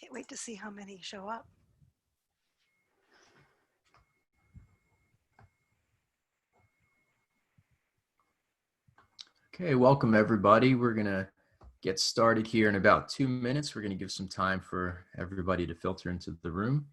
Can't wait to see how many show up. Okay, welcome everybody. We're gonna get started here in about 2 minutes. We're gonna give some time for everybody to filter into the room.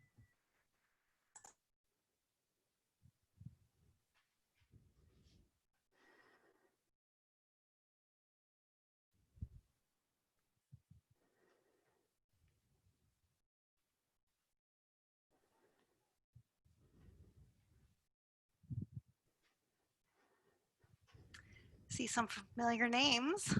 See some familiar names.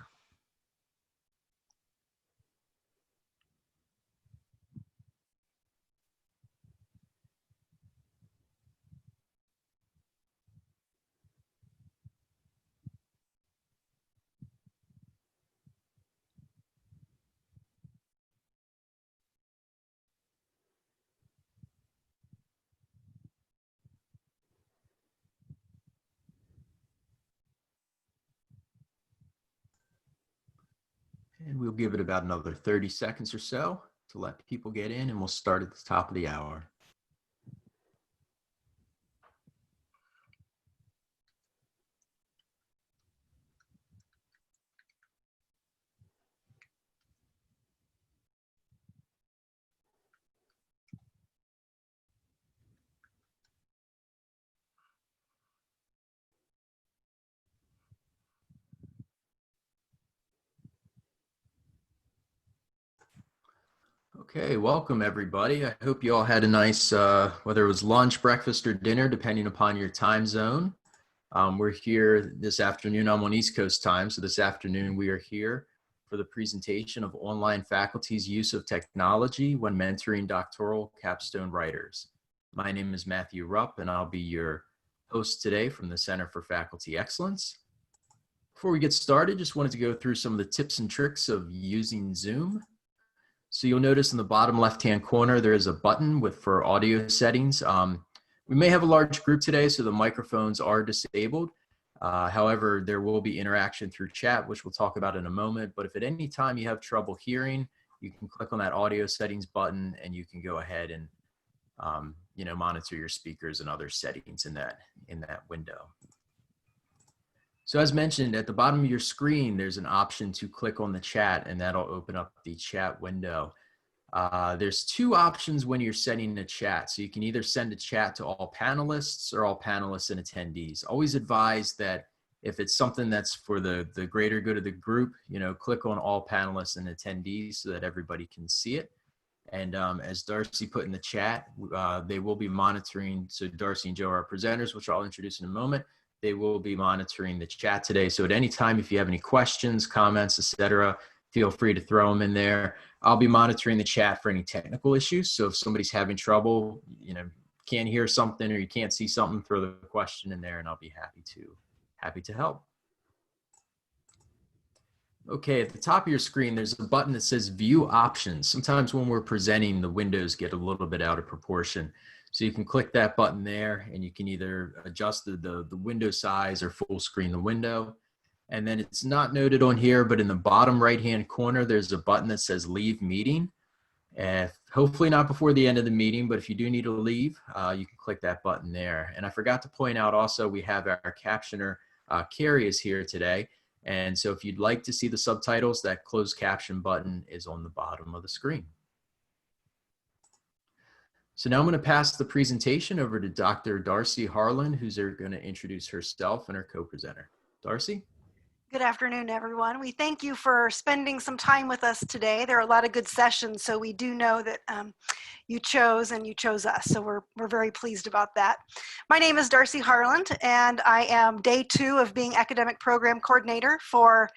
And we'll give it about another 30 seconds or so to let people get in, and we'll start at the top of the hour. Okay, welcome everybody. I hope you all had a nice, whether it was lunch, breakfast, or dinner, depending upon your time zone. We're here this afternoon. I'm on East Coast time, so this afternoon we are here for the presentation of online faculty's use of technology when mentoring doctoral capstone writers. My name is Matthew Rupp, and I'll be your host today from the Center for Faculty Excellence. Before we get started, just wanted to go through some of the tips and tricks of using Zoom. So you'll notice in the bottom left-hand corner, there is a button for audio settings. We may have a large group today, so the microphones are disabled. However, there will be interaction through chat, which we'll talk about in a moment. But if at any time you have trouble hearing, you can click on that audio settings button and you can go ahead and monitor your speakers and other settings in that window. So as mentioned, at the bottom of your screen, there's an option to click on the chat, and that'll open up the chat window. There's two options when you're sending a chat. So you can either send a chat to all panelists or all panelists and attendees. Always advise that if it's something that's for the greater good of the group, click on all panelists and attendees so that everybody can see it. And as Darcy put in the chat, they will be monitoring. So Darcy and Joe are our presenters, which I'll introduce in a moment. They will be monitoring the chat today. So at any time, if you have any questions, comments, etc., feel free to throw them in there. I'll be monitoring the chat for any technical issues. So if somebody's having trouble, can't hear something or you can't see something, throw the question in there and I'll be happy to help. Okay, at the top of your screen, there's a button that says View Options. Sometimes when we're presenting, the windows get a little bit out of proportion. So you can click that button there and you can either adjust the window size or full screen the window. And then it's not noted on here, but in the bottom right-hand corner, there's a button that says Leave Meeting. Hopefully not before the end of the meeting, but if you do need to leave, you can click that button there. And I forgot to point out also, we have our captioner, Carrie is here today. And so if you'd like to see the subtitles, that closed caption button is on the bottom of the screen. So now I'm going to pass the presentation over to Dr. Darcy Harlan, who's going to introduce herself and her co-presenter. Darcy? Good afternoon, everyone. We thank you for spending some time with us today. There are a lot of good sessions, so we do know that you chose us. So we're very pleased about that. My name is Darcy Harlan, and I am day 2 of being Academic Program Coordinator for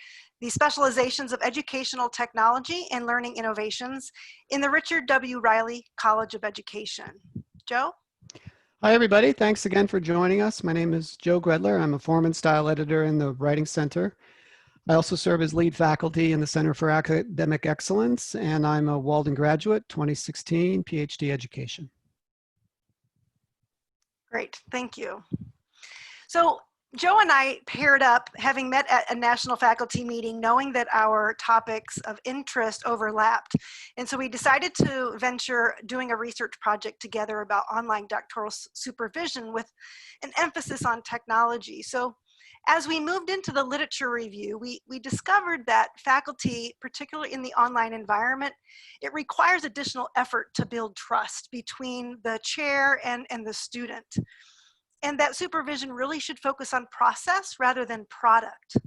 the Specializations of Educational Technology and Learning Innovations in the Richard W. Riley College of Education. Joe? Hi, everybody. Thanks again for joining us. My name is Joe Gredler. I'm a form and style editor in the Writing Center. I also serve as lead faculty in the Center for Academic Excellence, and I'm a Walden graduate, 2016 PhD education. Great, thank you. So Joe and I paired up, having met at a national faculty meeting, knowing that our topics of interest overlapped. And so we decided to venture doing a research project together about online doctoral supervision with an emphasis on technology. So as we moved into the literature review, we discovered that faculty, particularly in the online environment, it requires additional effort to build trust between the chair and the student. And that supervision really should focus on process rather than product.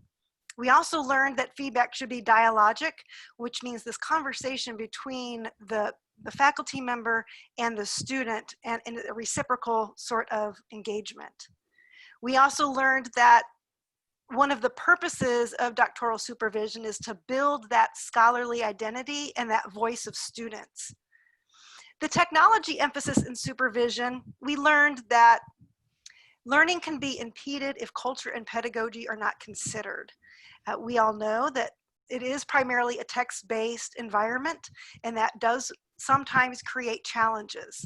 We also learned that feedback should be dialogic, which means this conversation between the faculty member and the student, and a reciprocal sort of engagement. We also learned that one of the purposes of doctoral supervision is to build that scholarly identity and that voice of students. The technology emphasis in supervision, we learned that learning can be impeded if culture and pedagogy are not considered. We all know that it is primarily a text-based environment, and that does sometimes create challenges.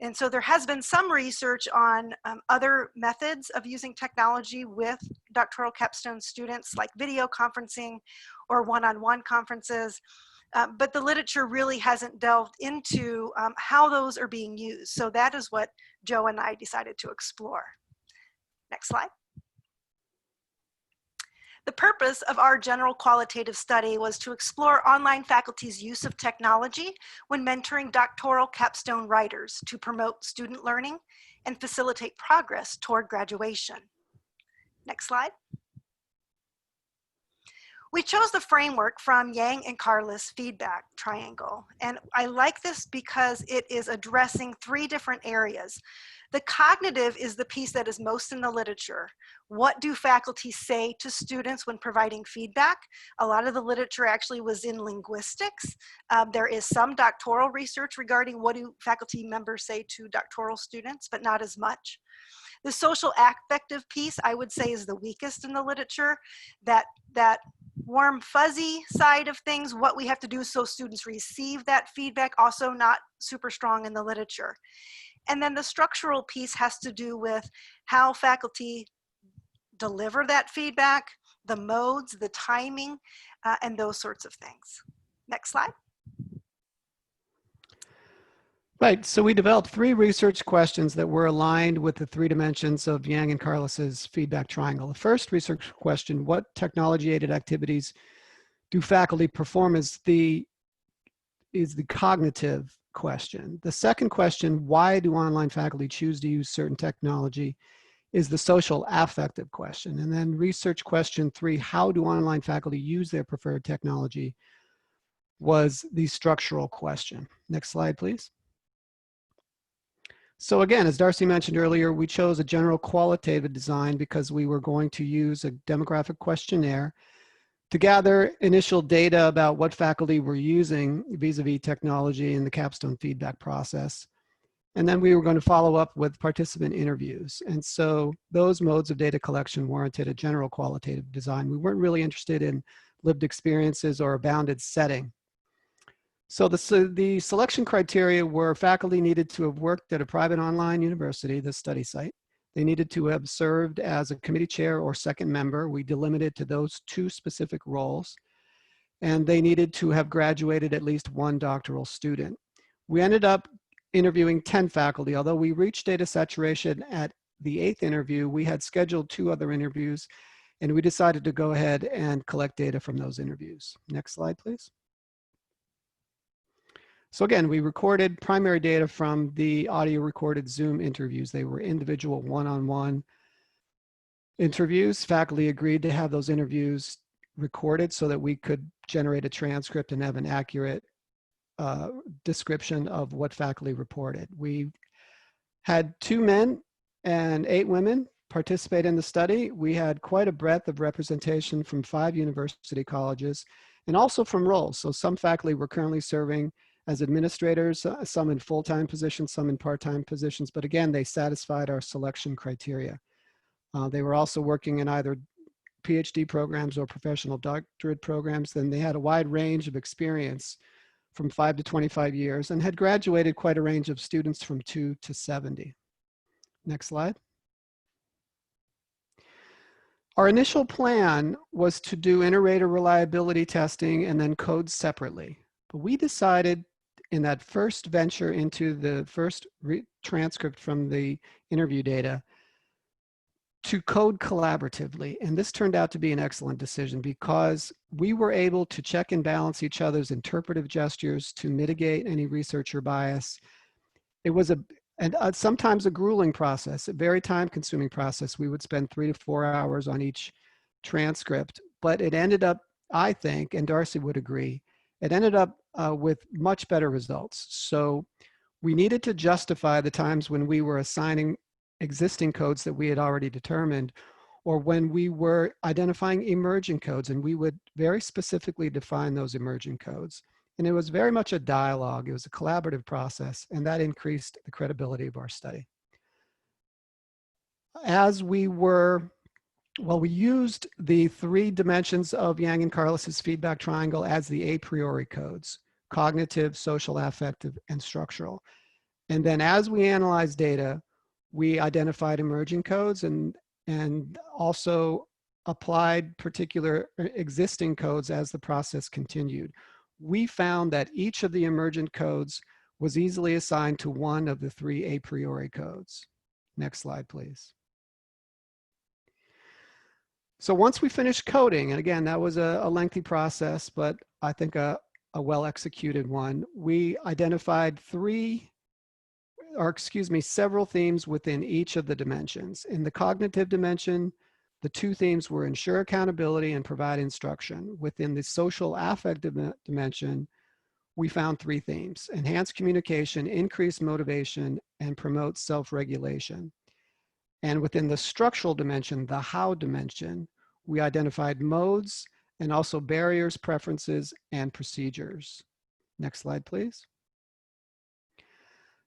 And so there has been some research on other methods of using technology with doctoral capstone students, like video conferencing or one-on-one conferences, but the literature really hasn't delved into how those are being used. So that is what Joe and I decided to explore. Next slide. The purpose of our general qualitative study was to explore online faculty's use of technology when mentoring doctoral capstone writers to promote student learning and facilitate progress toward graduation. Next slide. We chose the framework from Yang and Carla's feedback triangle, and I like this because it is addressing three different areas. The cognitive is the piece that is most in the literature. What do faculty say to students when providing feedback? A lot of the literature actually was in linguistics. There is some doctoral research regarding what do faculty members say to doctoral students, but not as much. The social affective piece, I would say, is the weakest in the literature. That warm fuzzy side of things, what we have to do so students receive that feedback, also not super strong in the literature. And then the structural piece has to do with how faculty deliver that feedback, the modes, the timing, and those sorts of things. Next slide. Right, so we developed three research questions that were aligned with the three dimensions of Yang and Carlos's feedback triangle. The first research question, what technology-aided activities do faculty perform, is the cognitive question. The second question, why do online faculty choose to use certain technology, is the social affective question. And then research question 3, how do online faculty use their preferred technology, was the structural question. Next slide, please. So again, as Darcy mentioned earlier, we chose a general qualitative design because we were going to use a demographic questionnaire to gather initial data about what faculty were using vis-a-vis technology in the capstone feedback process. And then we were going to follow up with participant interviews. And so those modes of data collection warranted a general qualitative design. We weren't really interested in lived experiences or a bounded setting. So the selection criteria were faculty needed to have worked at a private online university, the study site. They needed to have served as a committee chair or second member. We delimited to those 2 specific roles. And they needed to have graduated at least 1 doctoral student. We ended up interviewing 10 faculty. Although we reached data saturation at the 8th interview, we had scheduled 2 other interviews, and we decided to go ahead and collect data from those interviews. Next slide, please. So again, we recorded primary data from the audio recorded Zoom interviews. They were individual one-on-one interviews. Faculty agreed to have those interviews recorded so that we could generate a transcript and have an accurate description of what faculty reported. We had 2 men and 8 women participate in the study. We had quite a breadth of representation from 5 university colleges and also from roles. So some faculty were currently serving as administrators, some in full-time positions, some in part-time positions, but again, they satisfied our selection criteria. They were also working in either PhD programs or professional doctorate programs. Then they had a wide range of experience from 5 to 25 years and had graduated quite a range of students from 2 to 70. Next slide. Our initial plan was to do inter-rater reliability testing and then codes separately. But we decided in that first venture into the first transcript from the interview data to code collaboratively. And this turned out to be an excellent decision because we were able to check and balance each other's interpretive gestures to mitigate any researcher bias. It was sometimes a grueling process, a very time-consuming process. We would spend 3 to 4 hours on each transcript, but it ended up, I think, and Darcy would agree, it ended up with much better results. So we needed to justify the times when we were assigning existing codes that we had already determined, or when we were identifying emerging codes, and we would very specifically define those emerging codes. And it was very much a dialogue. It was a collaborative process, and that increased the credibility of our study. As we were, well, we used the 3 dimensions of Yang and Carlos's feedback triangle as the a priori codes: cognitive, social, affective, and structural. And then as we analyzed data, we identified emerging codes and also applied particular existing codes as the process continued. We found that each of the emergent codes was easily assigned to one of the 3 a priori codes. Next slide, please. So once we finished coding, and again, that was a lengthy process, but I think a well-executed one, we identified several themes within each of the dimensions. In the cognitive dimension, the 2 themes were ensure accountability and provide instruction. Within the social affective dimension, we found 3 themes: enhance communication, increase motivation, and promote self-regulation. And within the structural dimension, the how dimension, we identified modes and also barriers, preferences, and procedures. Next slide, please.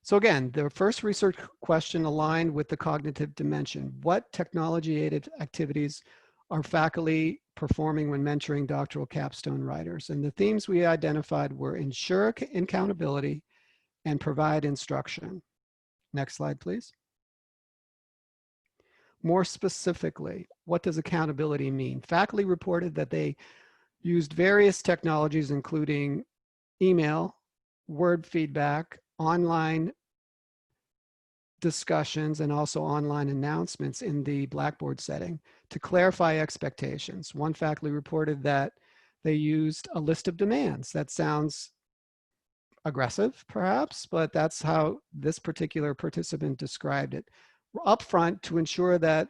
So again, the first research question aligned with the cognitive dimension. What technology-aided activities are faculty performing when mentoring doctoral capstone writers? And the themes we identified were ensure accountability and provide instruction. Next slide, please. More specifically, what does accountability mean? Faculty reported that they used various technologies, including email, word feedback, online discussions, and also online announcements in the Blackboard setting to clarify expectations. One faculty reported that they used a list of demands. That sounds aggressive, perhaps, but that's how this particular participant described it. Upfront to ensure that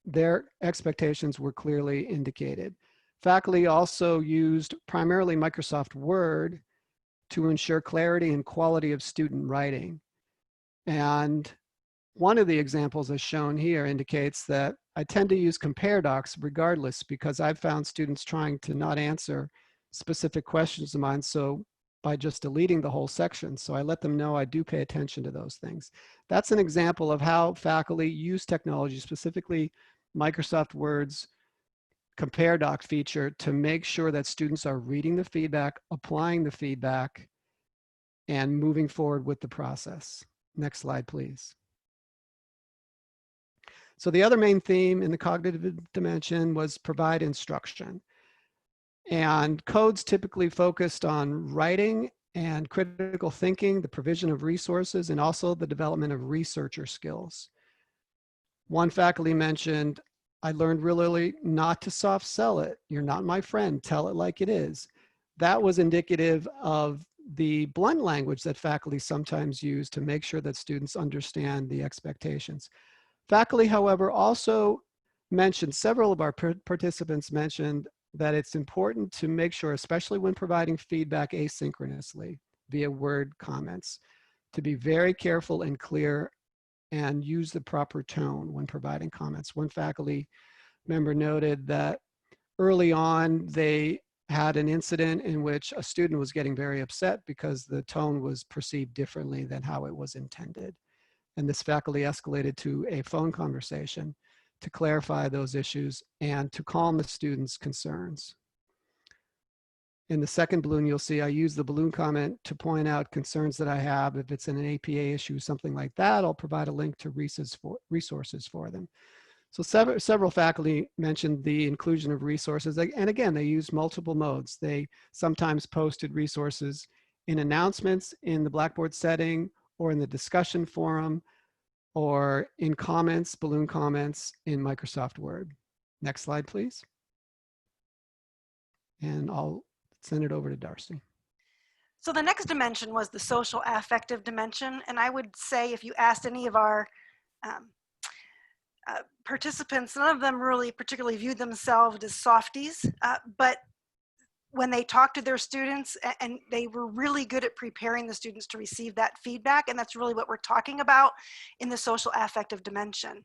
their expectations were clearly indicated. Faculty also used primarily Microsoft Word to ensure clarity and quality of student writing. And one of the examples as shown here indicates that I tend to use compare docs regardless, because I've found students trying to not answer specific questions of mine, so by just deleting the whole section. So I let them know I do pay attention to those things. That's an example of how faculty use technology, specifically Microsoft Word's compare doc feature, to make sure that students are reading the feedback, applying the feedback, and moving forward with the process. Next slide, please. So the other main theme in the cognitive dimension was provide instruction. And codes typically focused on writing and critical thinking, the provision of resources, and also the development of researcher skills. One faculty mentioned, I learned really not to soft sell it. You're not my friend, tell it like it is. That was indicative of the blunt language that faculty sometimes use to make sure that students understand the expectations. Faculty, however, also mentioned, several of our participants mentioned that it's important to make sure, especially when providing feedback asynchronously via word comments, to be very careful and clear and use the proper tone when providing comments. One faculty member noted that early on they had an incident in which a student was getting very upset because the tone was perceived differently than how it was intended. And this faculty escalated to a phone conversation to clarify those issues and to calm the students' concerns. In the second balloon, you'll see I use the balloon comment to point out concerns that I have. If it's an APA issue, something like that, I'll provide a link to resources for them. So several faculty mentioned the inclusion of resources. And again, they use multiple modes. They sometimes posted resources in announcements in the Blackboard setting or in the discussion forum or in comments, balloon comments in Microsoft Word. Next slide, please. And I'll send it over to Darcy. So the next dimension was the social affective dimension. And I would say if you asked any of our participants, none of them really particularly viewed themselves as softies, but when they talked to their students, and they were really good at preparing the students to receive that feedback, and that's really what we're talking about in the social affective dimension.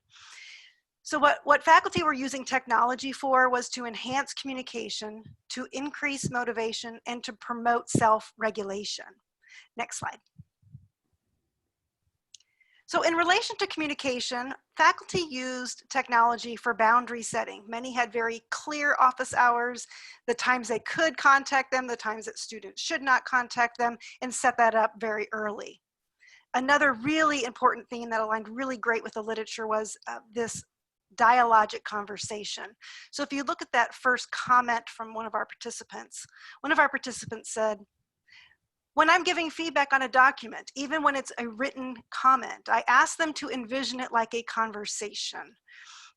So what faculty were using technology for was to enhance communication, to increase motivation, and to promote self-regulation. Next slide. So in relation to communication, faculty used technology for boundary setting. Many had very clear office hours, the times they could contact them, the times that students should not contact them, and set that up very early. Another really important theme that aligned really great with the literature was this dialogic conversation. So if you look at that first comment from one of our participants said, "When I'm giving feedback on a document, even when it's a written comment, I ask them to envision it like a conversation."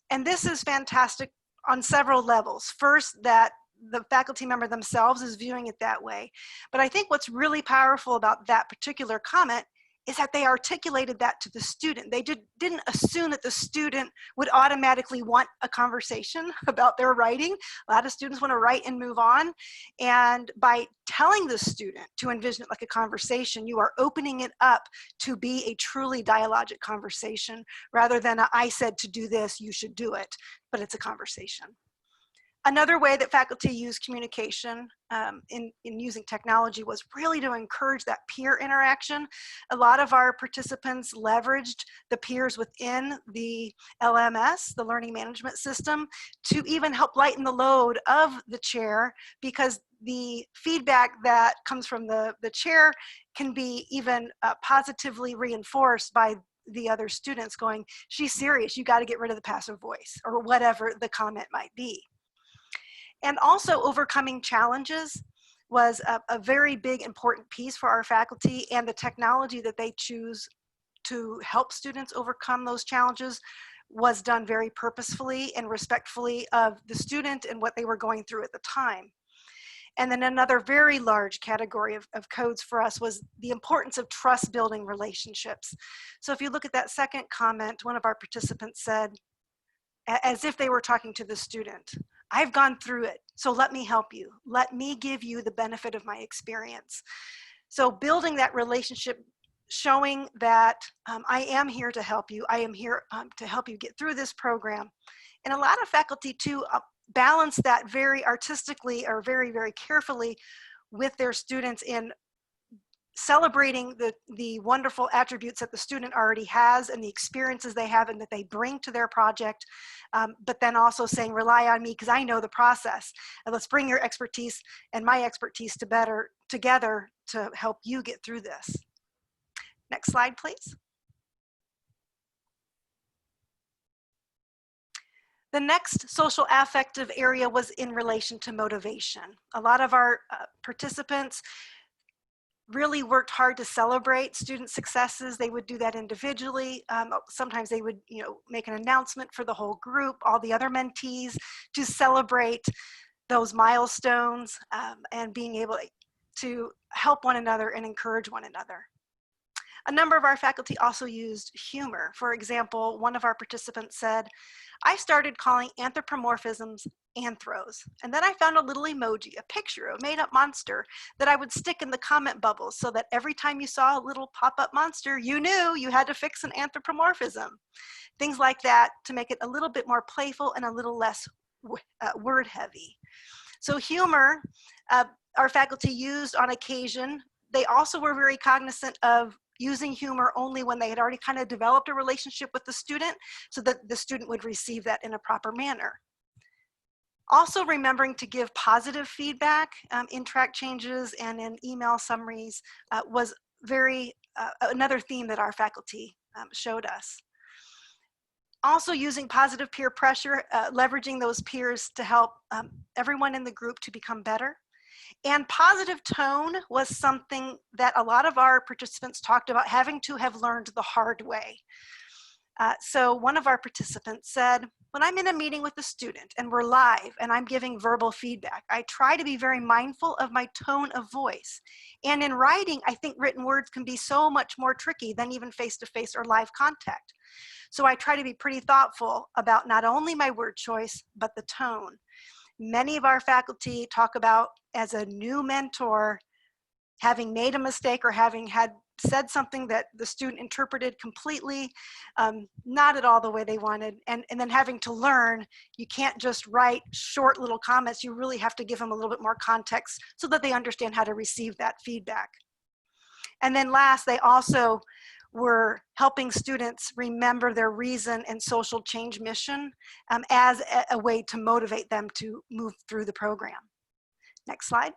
And this is fantastic on several levels. First, that the faculty member themselves is viewing it that way. But I think what's really powerful about that particular comment is that they articulated that to the student. They didn't assume that the student would automatically want a conversation about their writing. A lot of students want to write and move on. And by telling the student to envision it like a conversation, you are opening it up to be a truly dialogic conversation rather than a, "I said to do this, you should do it," but it's a conversation. Another way that faculty use communication in using technology was really to encourage that peer interaction. A lot of our participants leveraged the peers within the LMS, the learning management system, to even help lighten the load of the chair, because the feedback that comes from the chair can be even positively reinforced by the other students going, "She's serious, you got to get rid of the passive voice," or whatever the comment might be. And also overcoming challenges was a very big important piece for our faculty, and the technology that they choose to help students overcome those challenges was done very purposefully and respectfully of the student and what they were going through at the time. And then another very large category of codes for us was the importance of trust building relationships. So if you look at that second comment, one of our participants said, as if they were talking to the student, "I've gone through it, so let me help you. Let me give you the benefit of my experience." So building that relationship, showing that I am here to help you. I am here to help you get through this program. And a lot of faculty too balance that very artistically or very, very carefully with their students in celebrating the wonderful attributes that the student already has and the experiences they have and that they bring to their project, but then also saying, "Rely on me because I know the process. And let's bring your expertise and my expertise together to help you get through this." Next slide, please. The next social affective area was in relation to motivation. A lot of our participants really worked hard to celebrate student successes. They would do that individually. Sometimes they would, make an announcement for the whole group, all the other mentees, to celebrate those milestones and being able to help one another and encourage one another. A number of our faculty also used humor. For example, one of our participants said, "I started calling anthropomorphisms anthros, and then I found a little emoji, a picture, a made-up monster that I would stick in the comment bubbles so that every time you saw a little pop-up monster, you knew you had to fix an anthropomorphism." Things like that to make it a little bit more playful and a little less word heavy. So humor, our faculty used on occasion. They also were very cognizant of using humor only when they had already kind of developed a relationship with the student so that the student would receive that in a proper manner. Also remembering to give positive feedback in track changes and in email summaries was another theme that our faculty showed us. Also using positive peer pressure, leveraging those peers to help everyone in the group to become better. And positive tone was something that a lot of our participants talked about having to have learned the hard way. So one of our participants said, when I'm in a meeting with a student and we're live and I'm giving verbal feedback, I try to be very mindful of my tone of voice. And in writing, I think written words can be so much more tricky than even face-to-face or live contact. So I try to be pretty thoughtful about not only my word choice, but the tone. Many of our faculty talk about, as a new mentor, having made a mistake or having had said something that the student interpreted completely, not at all the way they wanted, and then having to learn, you can't just write short little comments, you really have to give them a little bit more context so that they understand how to receive that feedback. And then last, they also were helping students remember their reason and social change mission as a way to motivate them to move through the program. Next slide.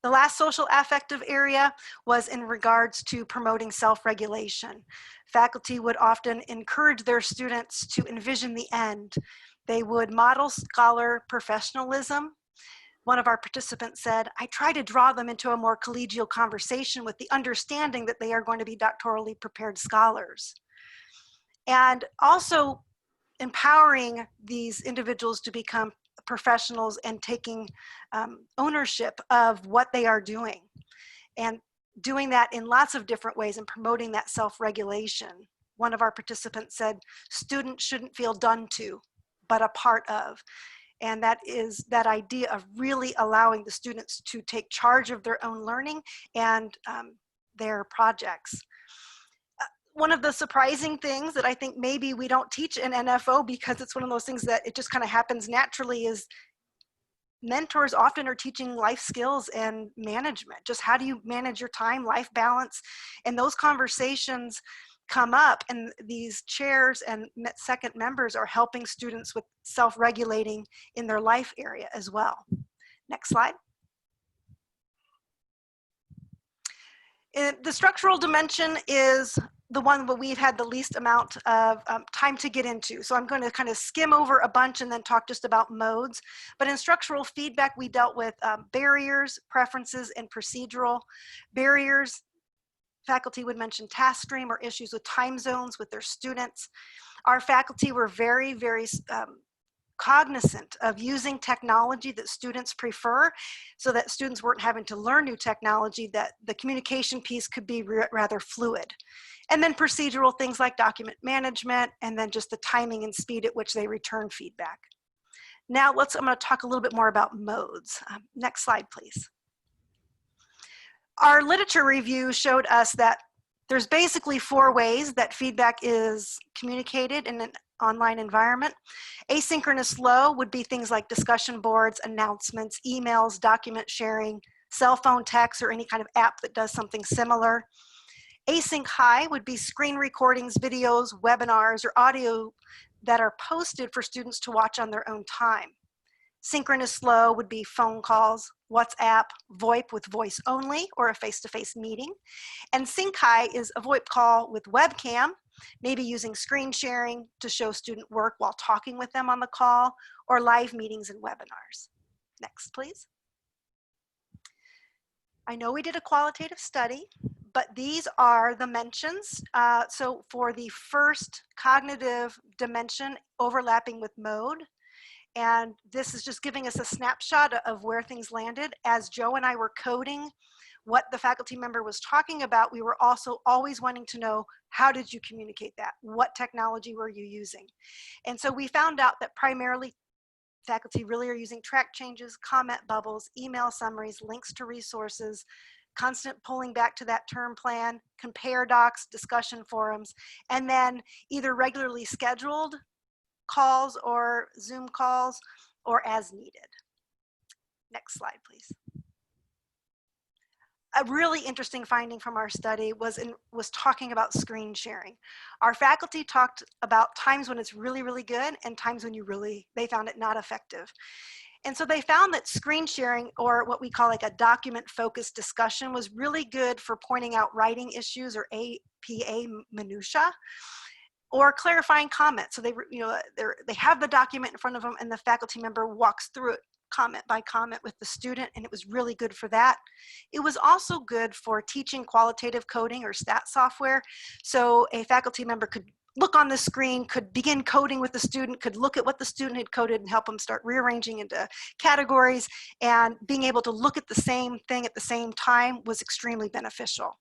The last social affective area was in regards to promoting self-regulation. Faculty would often encourage their students to envision the end. They would model scholar professionalism. One of our participants said, I try to draw them into a more collegial conversation with the understanding that they are going to be doctorally prepared scholars. And also empowering these individuals to become professionals and taking ownership of what they are doing, and doing that in lots of different ways and promoting that self-regulation. One of our participants said, students shouldn't feel done to, but a part of. And that is that idea of really allowing the students to take charge of their own learning and their projects. One of the surprising things that I think maybe we don't teach in NFO, because it's one of those things that it just kind of happens naturally, is mentors often are teaching life skills and management. Just how do you manage your time, life balance? And those conversations come up, and these chairs and second members are helping students with self-regulating in their life area as well. Next slide. The structural dimension is the one that we've had the least amount of time to get into. So I'm going to kind of skim over a bunch and then talk just about modes. But in structural feedback, we dealt with barriers, preferences, and procedural. Barriers, faculty would mention task stream or issues with time zones with their students. Our faculty were very, very cognizant of using technology that students prefer, so that students weren't having to learn new technology, that the communication piece could be rather fluid. And then procedural things like document management, and then just the timing and speed at which they return feedback. Now I'm going to talk a little bit more about modes. Next slide, please. Our literature review showed us that there's basically 4 ways that feedback is communicated in an online environment. Asynchronous low would be things like discussion boards, announcements, emails, document sharing, cell phone text, or any kind of app that does something similar. Async high would be screen recordings, videos, webinars, or audio that are posted for students to watch on their own time. Synchronous low would be phone calls, WhatsApp, VoIP with voice only, or a face-to-face meeting. And sync high is a VoIP call with webcam, maybe using screen sharing to show student work while talking with them on the call, or live meetings and webinars. Next, please. I know we did a qualitative study, but these are the mentions. So for the first cognitive dimension, overlapping with mode, and this is just giving us a snapshot of where things landed. As Joe and I were coding what the faculty member was talking about, we were also always wanting to know, how did you communicate that? What technology were you using? And so we found out that primarily faculty really are using track changes, comment bubbles, email summaries, links to resources, constant pulling back to that term plan, compare docs, discussion forums, and then either regularly scheduled calls or Zoom calls, or as needed. Next slide, please. A really interesting finding from our study was talking about screen sharing. Our faculty talked about times when it's really, really good and times when they found it not effective. And so they found that screen sharing, or what we call like a document focused discussion, was really good for pointing out writing issues or PA minutia, or clarifying comments. So they have the document in front of them and the faculty member walks through it comment by comment with the student, and it was really good for that. It was also good for teaching qualitative coding or stat software. So a faculty member could look on the screen, could begin coding with the student, could look at what the student had coded and help them start rearranging into categories, and being able to look at the same thing at the same time was extremely beneficial.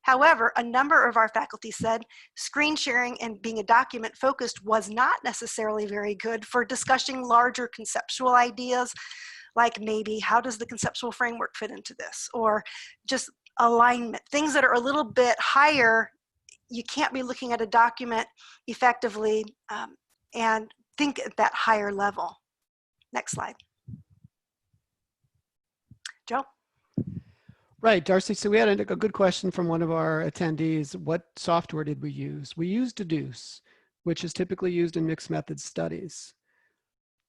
However, a number of our faculty said screen sharing and being a document focused was not necessarily very good for discussing larger conceptual ideas, like maybe how does the conceptual framework fit into this, or just alignment, things that are a little bit higher. You can't be looking at a document effectively and think at that higher level. Next slide. Joe? Right, Darcy, so we had a good question from one of our attendees. What software did we use? We used Deduce, which is typically used in mixed method studies.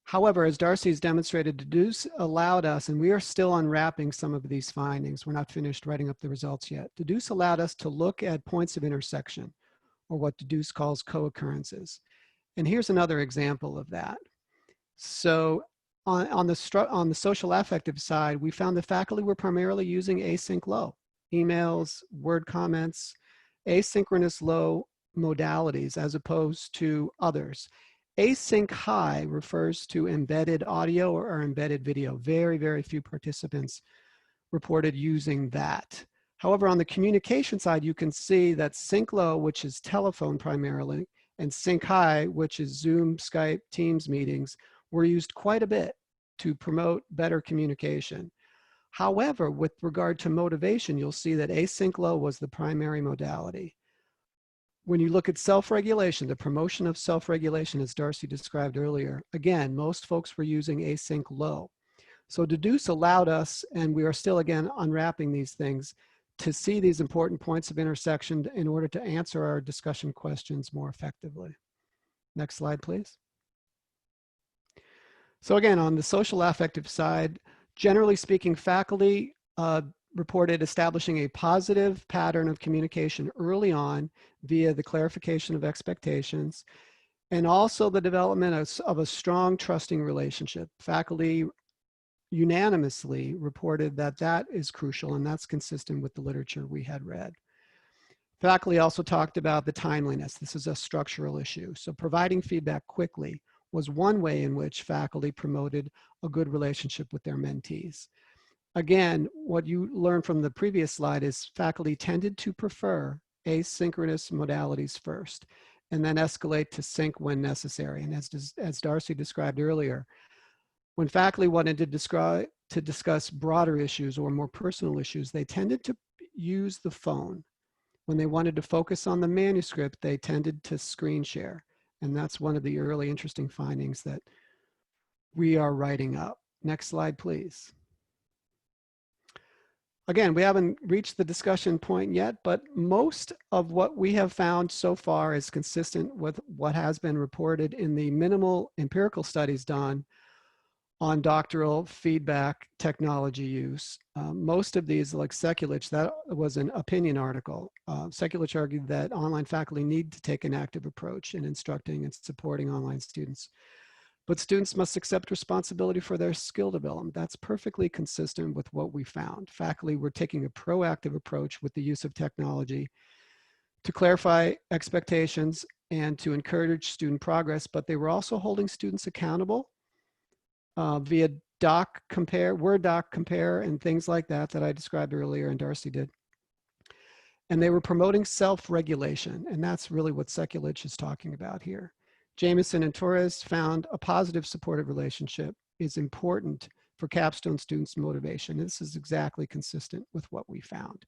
However, as Darcy's demonstrated, Deduce allowed us, and we are still unwrapping some of these findings. We're not finished writing up the results yet. Deduce allowed us to look at points of intersection, or what Deduce calls co-occurrences. And here's another example of that. So on the social affective side, we found the faculty were primarily using async low, emails, word comments, asynchronous low modalities as opposed to others. Async high refers to embedded audio or embedded video. Very, very few participants reported using that. However, on the communication side, you can see that sync low, which is telephone primarily, and sync high, which is Zoom, Skype, Teams meetings, were used quite a bit to promote better communication. However, with regard to motivation, you'll see that async low was the primary modality. When you look at self-regulation, the promotion of self-regulation, as Darcy described earlier, again, most folks were using async low. So Deduce allowed us, and we are still again unwrapping these things, to see these important points of intersection in order to answer our discussion questions more effectively. Next slide, please. So again, on the social affective side, generally speaking, faculty reported establishing a positive pattern of communication early on via the clarification of expectations, and also the development of a strong trusting relationship. Faculty unanimously reported that that is crucial, and that's consistent with the literature we had read. Faculty also talked about the timeliness. This is a structural issue. So providing feedback quickly was one way in which faculty promoted a good relationship with their mentees. Again, what you learned from the previous slide is faculty tended to prefer asynchronous modalities first, and then escalate to sync when necessary. And as Darcy described earlier, when faculty wanted to discuss broader issues or more personal issues, they tended to use the phone. When they wanted to focus on the manuscript, they tended to screen share. And that's one of the early interesting findings that we are writing up. Next slide, please. Again, we haven't reached the discussion point yet, but most of what we have found so far is consistent with what has been reported in the minimal empirical studies done on doctoral feedback technology use. Most of these, like Sekulich, that was an opinion article. Sekulich argued that online faculty need to take an active approach in instructing and supporting online students. But students must accept responsibility for their skill development. That's perfectly consistent with what we found. Faculty were taking a proactive approach with the use of technology to clarify expectations and to encourage student progress, but they were also holding students accountable via doc compare, Word doc compare, and things like that that I described earlier and Darcy did. And they were promoting self-regulation, and that's really what Sekulich is talking about here. Jameson and Torres found a positive supportive relationship is important for capstone students' motivation. This is exactly consistent with what we found.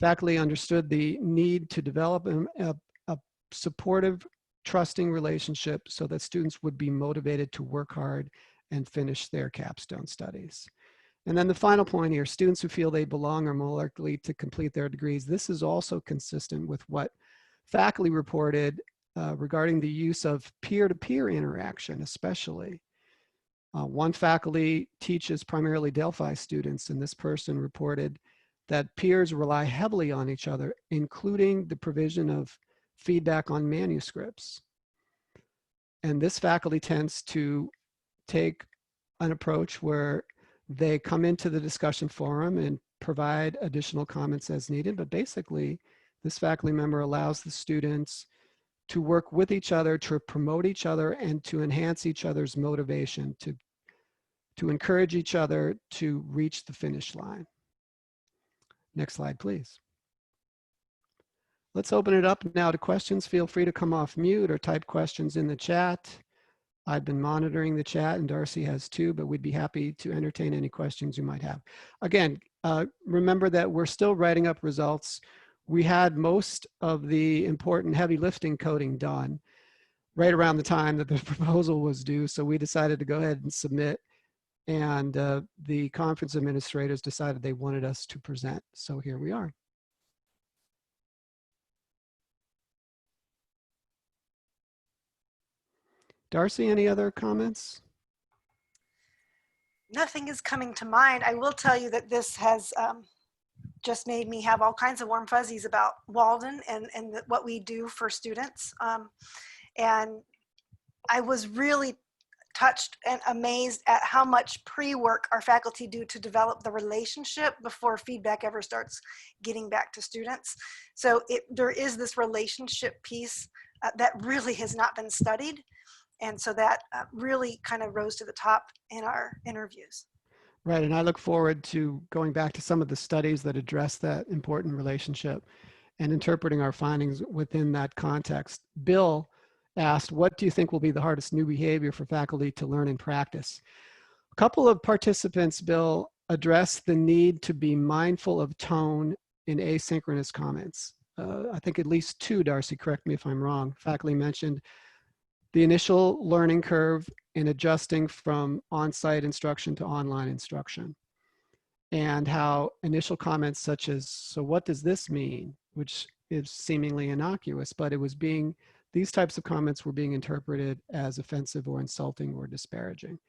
Faculty understood the need to develop a supportive, trusting relationship so that students would be motivated to work hard and finish their capstone studies. And then the final point here, students who feel they belong are more likely to complete their degrees. This is also consistent with what faculty reported regarding the use of peer-to-peer interaction, especially. One faculty teaches primarily Delphi students, and this person reported that peers rely heavily on each other, including the provision of feedback on manuscripts. And this faculty tends to take an approach where they come into the discussion forum and provide additional comments as needed. But basically, this faculty member allows the students to work with each other, to promote each other, and to enhance each other's motivation, to encourage each other to reach the finish line. Next slide, please. Let's open it up now to questions. Feel free to come off mute or type questions in the chat. I've been monitoring the chat, and Darcy has too, but we'd be happy to entertain any questions you might have. Again, remember that we're still writing up results. We had most of the important heavy lifting coding done right around the time that the proposal was due, so we decided to go ahead and submit, and the conference administrators decided they wanted us to present, so here we are. Darcy, any other comments? Nothing is coming to mind. I will tell you that this has just made me have all kinds of warm fuzzies about Walden and what we do for students. And I was really touched and amazed at how much pre-work our faculty do to develop the relationship before feedback ever starts getting back to students. So there is this relationship piece that really has not been studied. And so that really kind of rose to the top in our interviews. Right, and I look forward to going back to some of the studies that address that important relationship and interpreting our findings within that context. Bill asked, what do you think will be the hardest new behavior for faculty to learn and practice? A couple of participants, Bill, addressed the need to be mindful of tone in asynchronous comments. I think at least two, Darcy, correct me if I'm wrong, faculty mentioned the initial learning curve in adjusting from on-site instruction to online instruction, and how initial comments such as, so what does this mean, which is seemingly innocuous, but it was being, these types of comments were being interpreted as offensive or insulting or disparaging.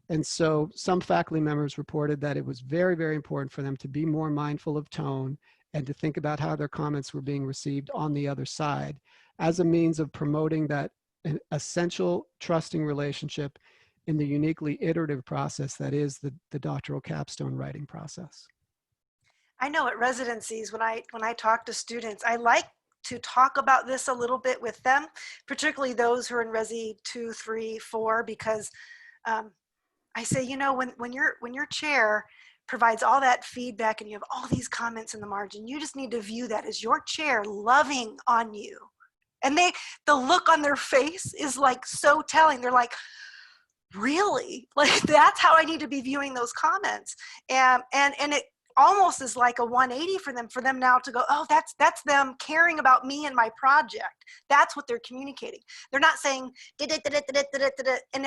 And so some faculty members reported that it was very, very important for them to be more mindful of tone and to think about how their comments were being received on the other side as a means of promoting that an essential trusting relationship in the uniquely iterative process that is the doctoral capstone writing process. I know at residencies, when I talk to students, I like to talk about this a little bit with them, particularly those who are in Resi 2, 3, 4, because I say, you know, when your chair provides all that feedback and you have all these comments in the margin, you just need to view that as your chair loving on you. And the look on their face is like so telling. They're like, really? Like, that's how I need to be viewing those comments. And it almost is like a 180 for them now to go, oh, that's them caring about me and my project. That's what they're communicating. They're not saying, and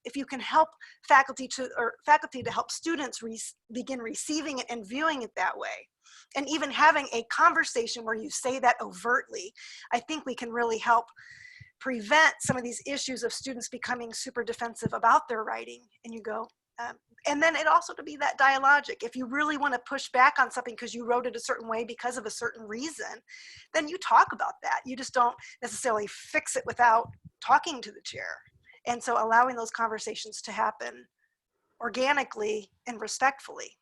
if you can help faculty to help students begin receiving it and viewing it that way, and even having a conversation where you say that overtly, I think we can really help prevent some of these issues of students becoming super defensive about their writing. And you go, and then it also to be that dialogic. If you really want to push back on something because you wrote it a certain way because of a certain reason, then you talk about that. You just don't necessarily fix it without talking to the chair. And so allowing those conversations to happen organically and respectfully.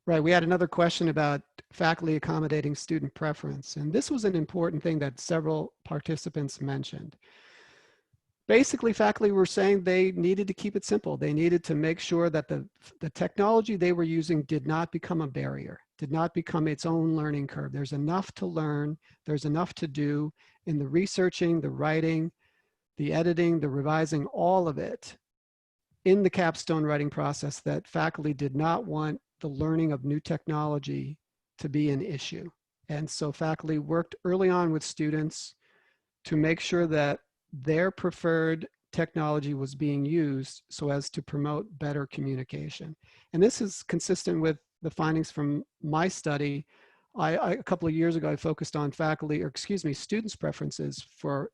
Right, we had another question about faculty accommodating student preference. And this was an important thing that several participants mentioned. Basically, faculty were saying they needed to keep it simple. They needed to make sure that the technology they were using did not become a barrier, did not become its own learning curve. There's enough to learn, there's enough to do in the researching, the writing, the editing, the revising, all of it in the capstone writing process, that faculty did not want the learning of new technology to be an issue. And so faculty worked early on with students to make sure that their preferred technology was being used so as to promote better communication. And this is consistent with the findings from my study. A couple of years ago, I focused on students' preferences for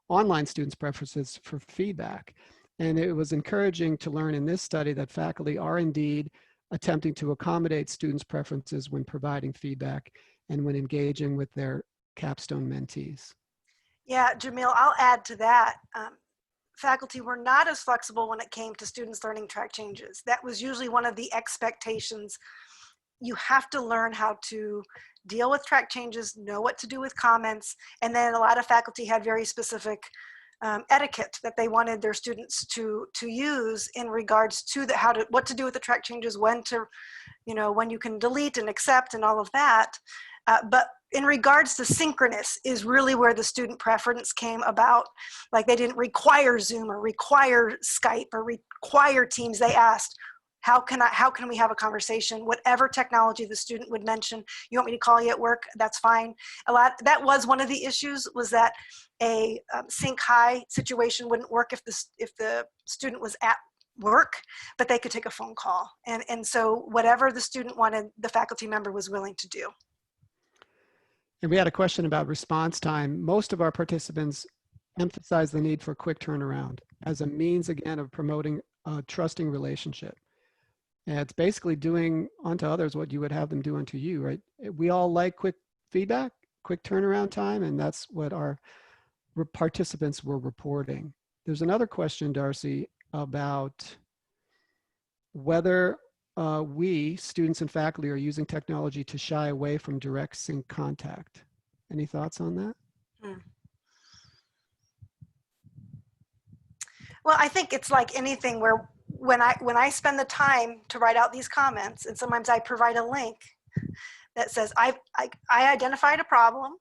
online students' preferences for feedback. And it was encouraging to learn in this study that faculty are indeed attempting to accommodate students' preferences when providing feedback and when engaging with their capstone mentees. Yeah, Jamil, I'll add to that. Faculty were not as flexible when it came to students learning track changes. That was usually one of the expectations. You have to learn how to deal with track changes, know what to do with comments, and then a lot of faculty had very specific etiquette that they wanted their students to use in regards to what to do with the track changes, when to, when you can delete and accept and all of that. But in regards to synchronous is really where the student preference came about. Like, they didn't require Zoom or require Skype or require Teams. They asked, how can we have a conversation? Whatever technology the student would mention. You want me to call you at work? That's fine. That was one of the issues, was that a sync high situation wouldn't work if the student was at work, but they could take a phone call. And so whatever the student wanted, the faculty member was willing to do. And we had a question about response time. Most of our participants emphasize the need for quick turnaround as a means, again, of promoting a trusting relationship. And it's basically doing unto others what you would have them do unto you, right? We all like quick feedback, quick turnaround time, and that's what our participants were reporting. There's another question, Darcy, about whether we, students and faculty, are using technology to shy away from direct sync contact. Any thoughts on that? Well, I think it's like anything where when I spend the time to write out these comments, and sometimes I provide a link that says, I identified a problem.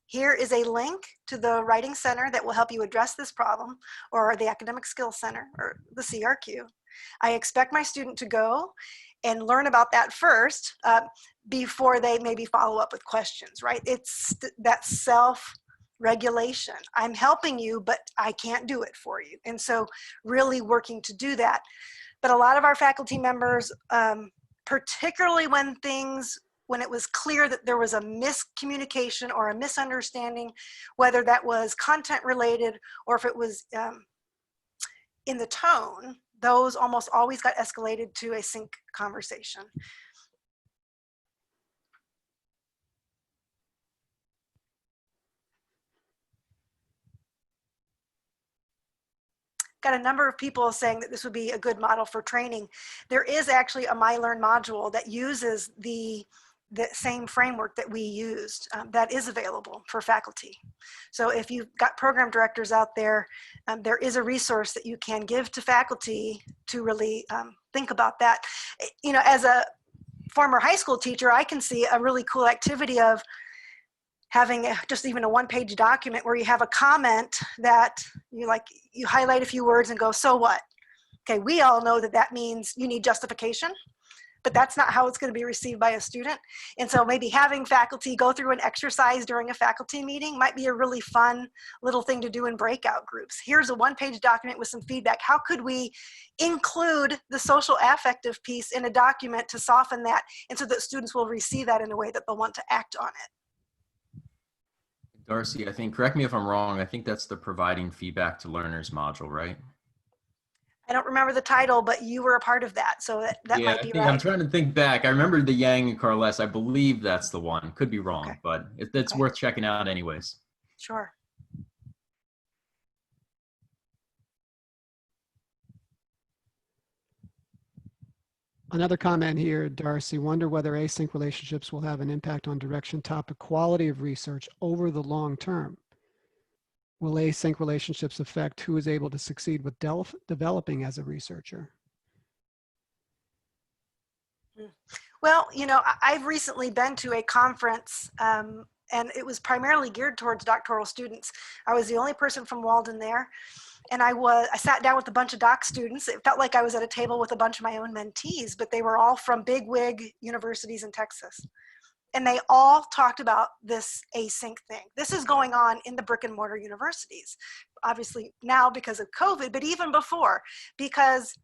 Here is a link to the Writing Center that will help you address this problem, or the Academic Skills Center, or the CRQ. I expect my student to go and learn about that first before they maybe follow up with questions, right? It's that self-regulation. I'm helping you, but I can't do it for you. And so really working to do that. But a lot of our faculty members, particularly when it was clear that there was a miscommunication or a misunderstanding, whether that was content related or if it was in the tone, those almost always got escalated to a sync conversation. Got a number of people saying that this would be a good model for training. There is actually a MyLearn module that uses the same framework that we used that is available for faculty. So if you've got program directors out there, there is a resource that you can give to faculty to really think about that. As a former high school teacher, I can see a really cool activity of having just even a one-page document where you have a comment that you highlight a few words and go, so what? Okay, we all know that means you need justification, but that's not how it's going to be received by a student. And so maybe having faculty go through an exercise during a faculty meeting might be a really fun little thing to do in breakout groups. Here's a one-page document with some feedback. How could we include the social affective piece in a document to soften that, and so that students will receive that in a way that they'll want to act on it? Darcy, I think, correct me if I'm wrong, I think that's the providing feedback to learners module, right? I don't remember the title, but you were a part of that, so that might be right. I'm trying to think back. I remember the Yang and Carles. I believe that's the one. Could be wrong, Okay. but it's worth checking out anyways. Sure. Another comment here, Darcy, wonder whether async relationships will have an impact on direction, topic, quality of research over the long term. Will async relationships affect who is able to succeed with developing as a researcher? Well, I've recently been to a conference and it was primarily geared towards doctoral students. I was the only person from Walden there. And I sat down with a bunch of doc students. It felt like I was at a table with a bunch of my own mentees, but they were all from bigwig universities in Texas. And they all talked about this async thing. This is going on in the brick and mortar universities, obviously now because of COVID, but even before, because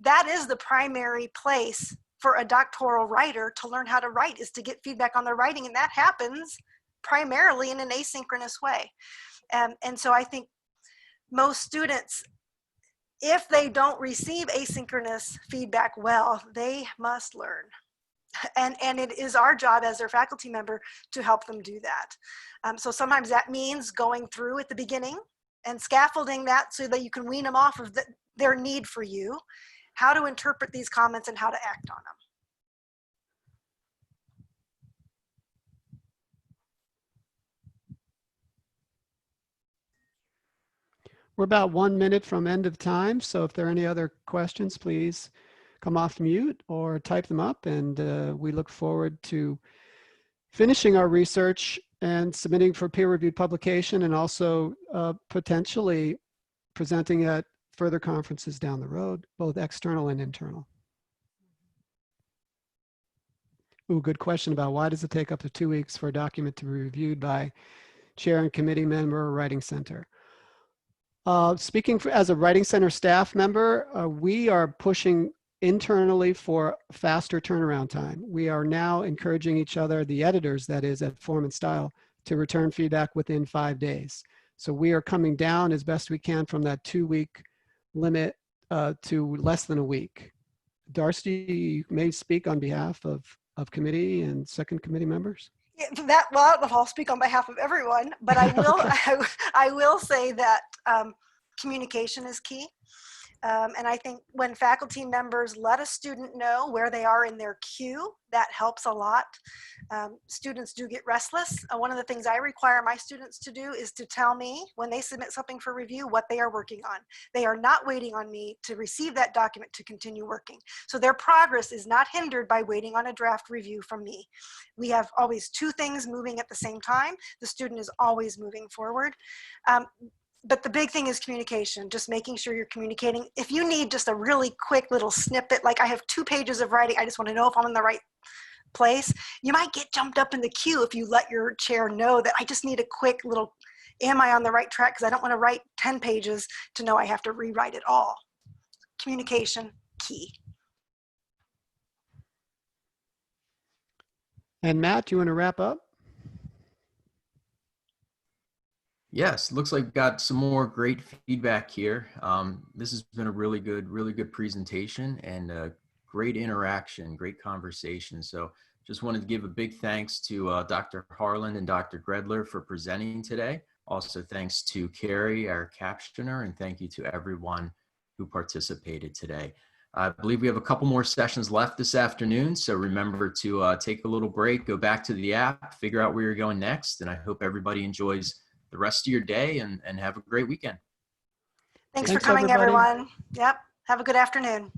that is the primary place for a doctoral writer to learn how to write, is to get feedback on their writing. And that happens primarily in an asynchronous way. And so I think most students if they don't receive asynchronous feedback well, they must learn. And it is our job as their faculty member to help them do that. So sometimes that means going through at the beginning and scaffolding that so that you can wean them off of their need for you, how to interpret these comments and how to act on them. We're about 1 minute from end of time, so if there are any other questions, please come off mute or type them up, and we look forward to finishing our research and submitting for peer-reviewed publication, and also potentially presenting at further conferences down the road, both external and internal. Ooh, good question about why does it take up to 2 weeks for a document to be reviewed by chair and committee member or writing center? Speaking as a writing center staff member, we are pushing internally for faster turnaround time. We are now encouraging each other, the editors that is at Form and Style, to return feedback within 5 days. So we are coming down as best we can from that 2-week limit to less than a week. Darcy, you may speak on behalf of committee and second committee members. Well, I'll speak on behalf of everyone, but I will, okay. I will say that communication is key. And I think when faculty members let a student know where they are in their queue, that helps a lot. Students do get restless. One of the things I require my students to do is to tell me when they submit something for review what they are working on. They are not waiting on me to receive that document to continue working. So their progress is not hindered by waiting on a draft review from me. We have always 2 things moving at the same time. The student is always moving forward. But the big thing is communication, just making sure you're communicating. If you need just a really quick little snippet, like I have 2 pages of writing, I just want to know if I'm in the right place, you might get jumped up in the queue if you let your chair know that I just need a quick little, am I on the right track? Because I don't want to write 10 pages to know I have to rewrite it all. Communication, key. And Matt, you want to wrap up? Yes, looks like we got some more great feedback here. This has been a really good presentation and great interaction, great conversation. So just wanted to give a big thanks to Dr. Harlan and Dr. Gredler for presenting today. Also thanks to Carrie, our captioner, and thank you to everyone who participated today. I believe we have a couple more sessions left this afternoon, so remember to take a little break, go back to the app, figure out where you're going next, and I hope everybody enjoys the rest of your day and have a great weekend. Thanks for coming, everybody. everyone. Yep. Have a good afternoon.